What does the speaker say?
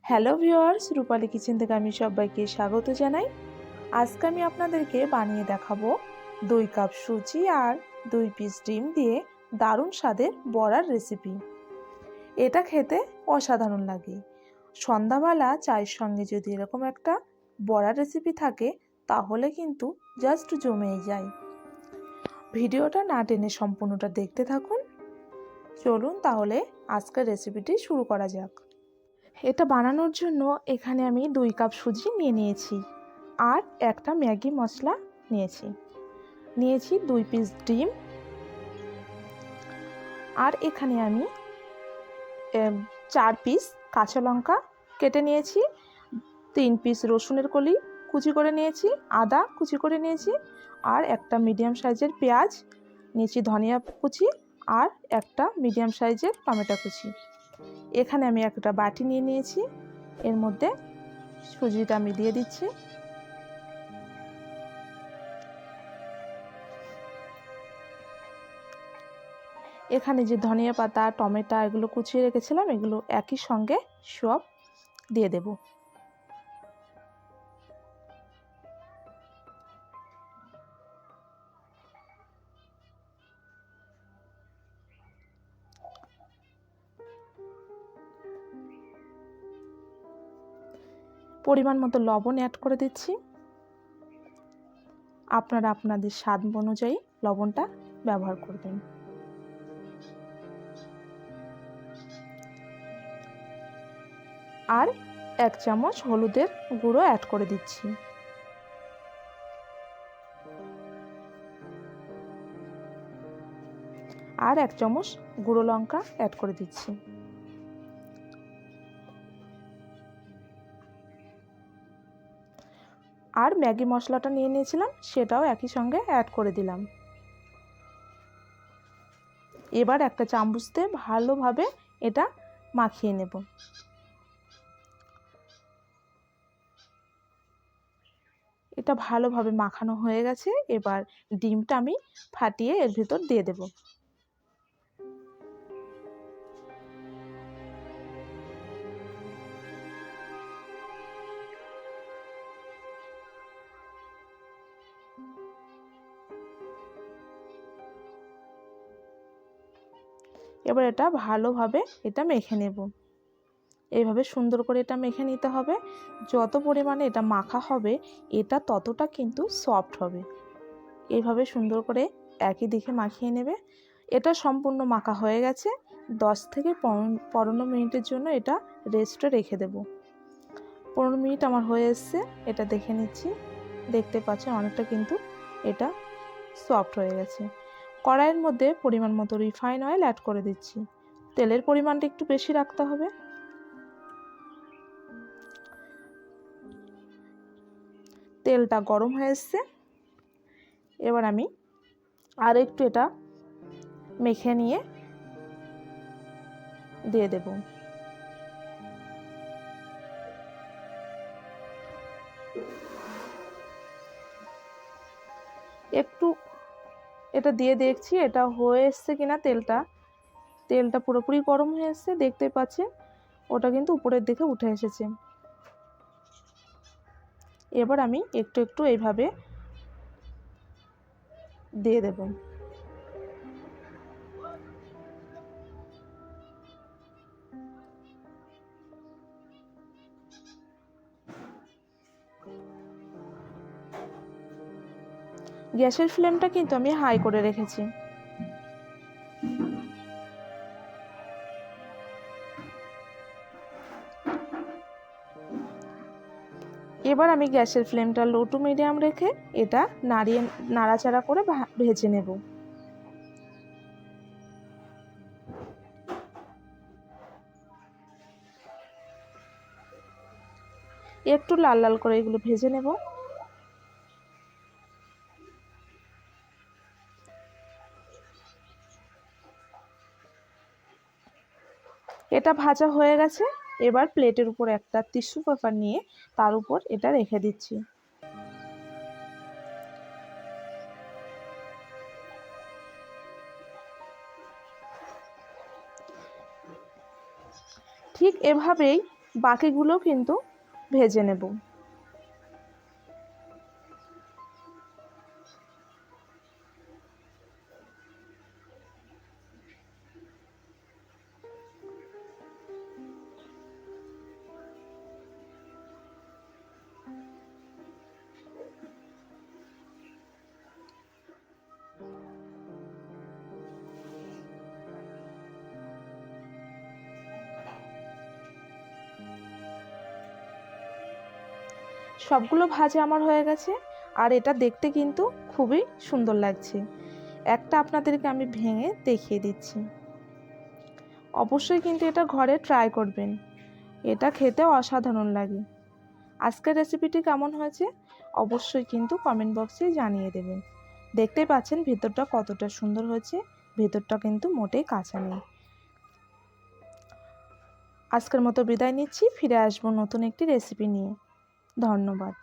Hello viewers, রূপালী kitchen থেকে আমি সবাইকে স্বাগত জানাই। আজকে আমি আপনাদেরকে বানিয়ে দেখাবো 2 কাপ সুজি আর 2 পিস ডিম দিয়ে দারুণ স্বাদের বড়ার রেসিপি। এটা খেতে অসাধারণ লাগে। সন্ধ্যাবেলা চায়ের সঙ্গে যদি এরকম একটা বড়ার রেসিপি থাকে তাহলে কিন্তু জাস্ট জমেই যায়। ভিডিওটা না টেনে সম্পূর্ণটা দেখতে থাকুন। চলুন তাহলে আজকের রেসিপিটি শুরু করা যাক। এটা বানানোর জন্য এখানে আমি 2 কাপ সুজি নিয়েছি আর একটা ম্যাগি মশলা নিয়েছি 2 পিস ডিম, আর এখানে আমি 4 পিস কাঁচা লঙ্কা কেটে নিয়েছি, 3 পিস রসুনের কলি কুচি করে নিয়েছি, আদা কুচি করে নিয়েছি, আর একটা মিডিয়াম সাইজের পেঁয়াজ নিয়েছি, ধনিয়া কুচি, আর একটা মিডিয়াম সাইজের টমেটো কুচি। এখানে আমি একটা বাটি নিয়েছি, এর মধ্যে সুজিটা আমি দিয়ে দিচ্ছি। এখানে যে ধনিয়া পাতা, টমেটো এগুলো কুচিয়ে রেখেছিলাম, এগুলো একই সঙ্গে সব দিয়ে দেব। পরিমাণ মতো লবণ অ্যাড করে দিচ্ছি। আপনারা আপনাদের স্বাদ অনুযায়ী লবণটা ব্যবহার করবেন। আর 1 চামচ হলুদের গুঁড়ো অ্যাড করে দিচ্ছি। আর 1 চামচ গুঁড়ো লঙ্কা অ্যাড করে দিচ্ছি। আর ম্যাগি মশলাটা নিয়েছিলাম, সেটাও একই সঙ্গে অ্যাড করে দিলাম। এবার একটা চামচ দিয়ে ভালোভাবে এটা মাখিয়ে নেব। এটা ভালোভাবে মাখানো হয়ে গেছে। এবার ডিমটা আমি ফাটিয়ে এর ভিতর দিয়ে দেব। এবার এটা ভালোভাবে মেখে নেব। এইভাবে সুন্দর করে এটা মেখে নিতে হবে। যত পরিমাণে এটা মাখা হবে এটা ততটা কিন্তু সফট হবে। এইভাবে সুন্দর করে একই দিকে মাখিয়ে নেবে। এটা সম্পূর্ণ মাখা হয়ে গেছে। 10 থেকে 15 মিনিটের জন্য এটা রেস্টে রেখে দেব। 15 মিনিট আমার হয়ে এসছে, এটা দেখে নিচ্ছি। দেখতে পাচ্ছেন অনেকটা কিন্তু এটা সফট হয়ে গেছে। কড়াইয়ের মধ্যে পরিমাণ মতো রিফাইন অয়েল অ্যাড করে দিচ্ছি। তেলের পরিমাণটা একটু বেশি রাখতে হবে। তেলটা গরম হয়ে এসছে। এবার আমি আর একটু এটা মেখে নিয়ে দিয়ে দেব। একটু এটা দিয়ে দেখছি এটা হয়ে এসছে কিনা। তেলটা পুরোপুরি গরম হয়ে এসছে, দেখতে পাচ্ছেন ওটা কিন্তু উপরের দিকে উঠে এসেছে। এবার আমি একটু একটু এইভাবে দিয়ে দেব। গ্যাসের ফ্লেমটা কিন্তু আমি হাই করে রেখেছি। এবার আমি গ্যাসের ফ্লেমটা লো টু মিডিয়াম রেখে এটা নাড়াচাড়া করে ভেজে নেব। একটু লাল লাল করে এগুলো ভেজে নেব। এটা ভাজা হয়ে গেছে। এবার প্লেটের উপর একটা টিস্যু পেপার নিয়ে তার উপর এটা রেখে দিচ্ছি। ঠিক এভাবেই বাকিগুলো কিন্তু ভেজে নেব। সবগুলো ভাজা আমার হয়ে গেছে, আর এটা দেখতে কিন্তু খুবই সুন্দর লাগছে। একটা আপনাদেরকে আমি ভেঙে দেখিয়ে দিচ্ছি। অবশ্যই কিন্তু এটা ঘরে ট্রাই করবেন, এটা খেতে অসাধারণ লাগে। আজকের রেসিপিটি কেমন হয়েছে অবশ্যই কিন্তু কমেন্ট বক্সে জানিয়ে দেবেন। দেখতেই পাচ্ছেন ভেতরটা কতটা সুন্দর হয়েছে, ভেতরটা কিন্তু মোটেই কাঁচা নেই। আজকের মতো বিদায় নিচ্ছি, ফিরে আসবো নতুন একটি রেসিপি নিয়ে। ধন্যবাদ।